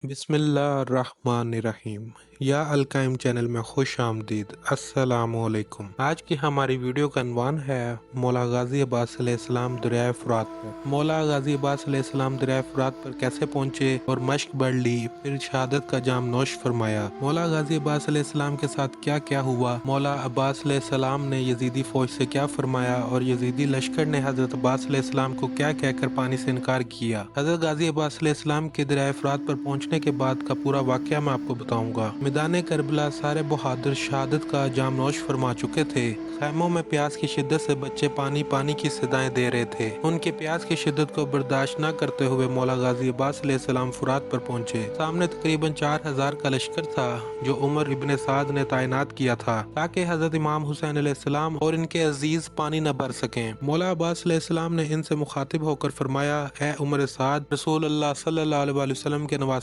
बिस्मिल्लाहिर्रहमानिर्रहीम। या अलकाइम चैनल में खुश आमदीद। अस्सलामुअलैकुम। आज की हमारी वीडियो का अनवान है मौला गाजी अब्बास अलैहिस्सलाम दरियाए फुरात पर। मौला गाजी अब्बास अलैहिस्सलाम दरियाए फुरात पर कैसे पहुंचे और मश्क बढ़ ली, फिर शहादत का जाम नोश फरमाया। मौला गाजी अब्बास अलैहिस्सलाम के साथ क्या क्या हुआ, मौला अब्बास अलैहिस्सलाम ने यजीदी फौज से क्या फरमाया और यजीदी लश्कर ने हजरत अब्बास अलैहिस्सलाम को क्या कहकर पानी से इनकार किया। हजरत गाजी अब्बास अलैहिस्सलाम के दरियाए फुरात पर पहुंचने के बाद का पूरा वाकया मैं आपको बताऊंगा। मैदान करबला सारे बहादुर शहादत का जाम नोश फरमा चुके थे। खैमों में प्यास की शिद्दत से बच्चे पानी पानी की सदाएं दे रहे थे। उनके प्यास की शिद्दत को बर्दाश्त न करते हुए मौला गाजी अब्बास अलैहिस्सलाम फुरात पर पहुंचे। सामने तकरीबन 4000 का लश्कर था जो उमर इब्ने साद ने तैनात किया था ताकि हजरत इमाम हुसैन अलैहिस्सलाम और इनके अजीज पानी न भर सकें। मौला अब्बास अलैहिस्सलाम ने इनसे मुखातिब होकर फरमाया, ए उमर साद, रसूल अल्लाह सल्लल्लाहु अलैहि वसल्लम के नवासे